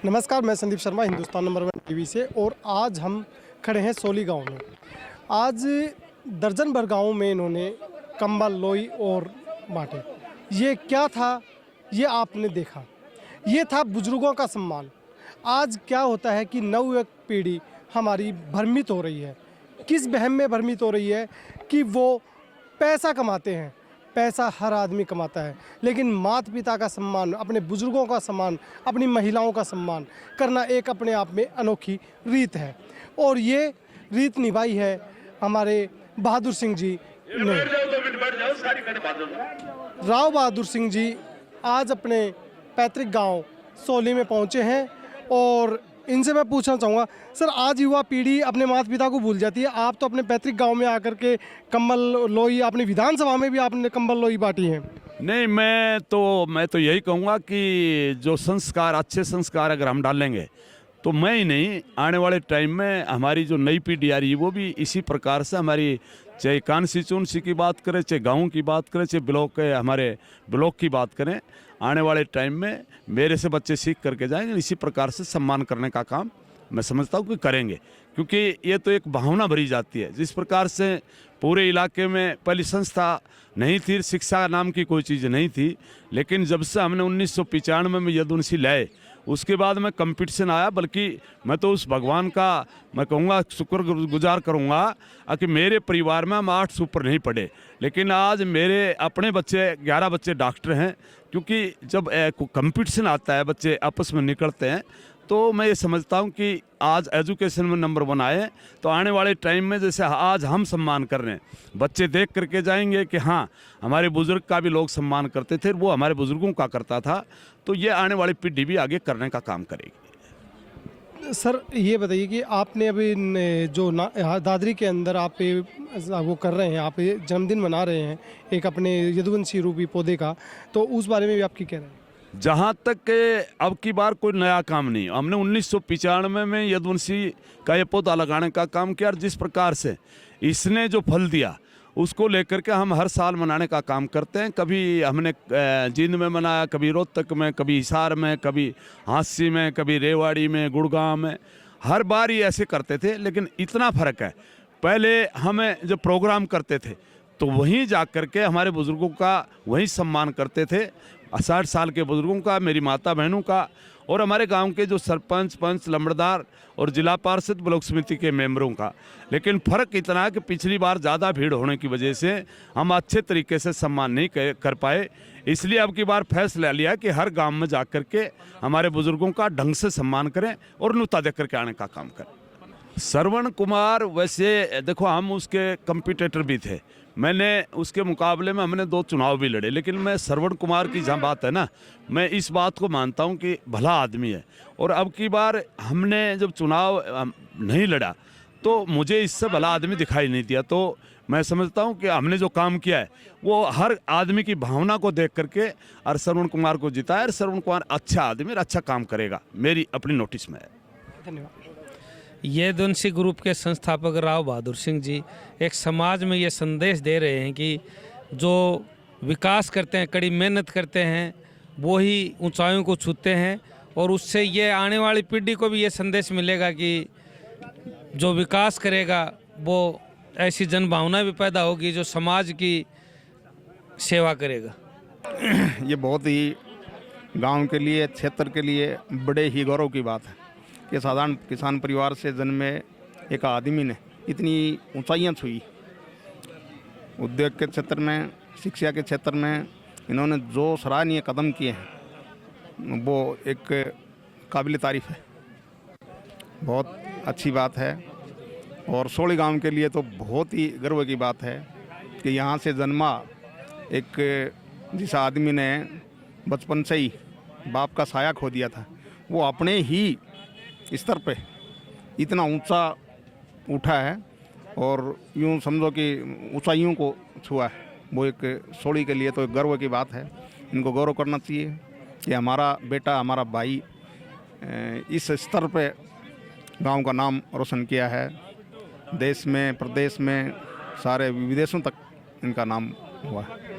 नमस्कार, मैं Sandeep Sharma Hindustan number 1 TV से। और आज हम खड़े हैं सोली गांव में। आज दर्जन भर गाँव में इन्होंने कंबल, लोई और बांटे। ये क्या था, ये आपने देखा। ये था बुजुर्गों का सम्मान। आज क्या होता है कि नव पीढ़ी हमारी भ्रमित हो रही है। किस वहम में भ्रमित हो रही है कि वो पैसा कमाते हैं। पैसा हर आदमी कमाता है, लेकिन माता पिता का सम्मान, अपने बुजुर्गों का सम्मान, अपनी महिलाओं का सम्मान करना एक अपने आप में अनोखी रीत है। और ये रीत निभाई है हमारे बहादुर सिंह जी ने। राव बहादुर सिंह जी आज अपने पैतृक गांव सोली में पहुंचे हैं और इनसे मैं पूछना चाहूँगा, सर, आज युवा पीढ़ी अपने माता पिता को भूल जाती है। आप तो अपने पैतृक गांव में आकर के कंबल लोई, अपनी विधानसभा में भी आपने कंबल लोई बांटी है। नहीं, मैं तो यही कहूँगा कि जो संस्कार, अच्छे संस्कार अगर हम डालेंगे तो मैं ही नहीं, आने वाले टाइम में हमारी जो नई पीढ़ी आ रही है वो भी इसी प्रकार से हमारी, चाहे कॉन्स्टिट्यूंसी की बात करें, चाहे गाँव की बात करें, चाहे हमारे ब्लॉक की बात करें, आने वाले टाइम में मेरे से बच्चे सीख करके जाएंगे। इसी प्रकार से सम्मान करने का काम मैं समझता हूँ कि करेंगे, क्योंकि ये तो एक भावना भरी जाती है। जिस प्रकार से पूरे इलाके में पहली संस्था नहीं थी, शिक्षा नाम की कोई चीज़ नहीं थी, लेकिन जब से हमने 1995 में यदुवंशी लाए, उसके बाद में कंपटीशन आया। बल्कि मैं तो उस भगवान का मैं कहूँगा शुक्रगुजार करूँगा कि मेरे परिवार में हम 8 सुपर नहीं पढ़े, लेकिन आज मेरे अपने बच्चे 11 बच्चे डॉक्टर हैं। क्योंकि जब कंपटीशन आता है, बच्चे आपस में निकलते हैं, तो मैं ये समझता हूँ कि आज एजुकेशन में नंबर 1 आए, तो आने वाले टाइम में जैसे आज हम सम्मान कर रहे हैं, बच्चे देख करके जाएंगे कि हाँ, हमारे बुज़ुर्ग का भी लोग सम्मान करते थे, वो हमारे बुज़ुर्गों का करता था। तो ये आने वाली पीढ़ी भी आगे करने का काम करेगी। सर, ये बताइए कि आपने अभी जो दादरी के अंदर आप वो कर रहे हैं, आप जन्मदिन मना रहे हैं एक अपने यदुवंशी रूपी पौधे का, तो उस बारे में भी आप क्या कह रहे हैं? जहाँ तक अब की बार कोई नया काम नहीं, हमने 1995 में यदुवंशी का ये पौधा लगाने का काम किया। और जिस प्रकार से इसने जो फल दिया, उसको लेकर के हम हर साल मनाने का काम करते हैं। कभी हमने जींद में मनाया, कभी रोहतक में, कभी हिसार में, कभी हांसी में, कभी रेवाड़ी में, गुड़गांव में, हर बार ये ऐसे करते थे। लेकिन इतना फ़र्क है, पहले हमें जब प्रोग्राम करते थे तो वहीं जा कर के हमारे बुज़ुर्गों का वहीं सम्मान करते थे, 60 साल के बुज़ुर्गों का, मेरी माता बहनों का, और हमारे गांव के जो सरपंच, पंच, लम्बड़दार और जिला पार्षद, ब्लॉक समिति के मेंबरों का। लेकिन फ़र्क इतना है कि पिछली बार ज़्यादा भीड़ होने की वजह से हम अच्छे तरीके से सम्मान नहीं कर पाए। इसलिए अब की बार फैसला लिया कि हर गांव में जा कर के हमारे बुज़ुर्गों का ढंग से सम्मान करें और नुता दे करके आने का काम करें। श्रवण कुमार, वैसे देखो, हम उसके कंपटीटर भी थे, मैंने उसके मुकाबले में हमने 2 चुनाव भी लड़े, लेकिन मैं श्रवण कुमार की जहाँ बात है ना, मैं इस बात को मानता हूँ कि भला आदमी है। और अब की बार हमने जब चुनाव नहीं लड़ा तो मुझे इससे भला आदमी दिखाई नहीं दिया। तो मैं समझता हूँ कि हमने जो काम किया है वो हर आदमी की भावना को देख करके और श्रवण कुमार को जिताया। और श्रवण कुमार अच्छा आदमी और अच्छा काम करेगा, मेरी अपनी नोटिस में है। धन्यवाद। यदुवंशी ग्रुप के संस्थापक राव बहादुर सिंह जी एक समाज में ये संदेश दे रहे हैं कि जो विकास करते हैं, कड़ी मेहनत करते हैं, वो ही ऊंचाइयों को छूते हैं। और उससे ये आने वाली पीढ़ी को भी ये संदेश मिलेगा कि जो विकास करेगा वो ऐसी जनभावना भी पैदा होगी जो समाज की सेवा करेगा। ये बहुत ही गांव के लिए, क्षेत्र के लिए बड़े ही गौरव की बात है कि साधारण किसान परिवार से जन्मे एक आदमी ने इतनी ऊंचाइयां छुई। उद्योग के क्षेत्र में, शिक्षा के क्षेत्र में इन्होंने जो सराहनीय कदम किए हैं वो एक काबिल तारीफ़ है, बहुत अच्छी बात है। और सोली गांव के लिए तो बहुत ही गर्व की बात है कि यहाँ से जन्मा एक जिस आदमी ने बचपन से ही बाप का साया खो दिया था, वो अपने ही स्तर पे इतना ऊंचा उठा है और यूँ समझो कि ऊंचाइयों को छुआ है। वो एक सोली के लिए तो एक गर्व की बात है। इनको गौरव करना चाहिए कि हमारा बेटा, हमारा भाई इस स्तर पे गांव का नाम रोशन किया है। देश में, प्रदेश में, सारे विदेशों तक इनका नाम हुआ है।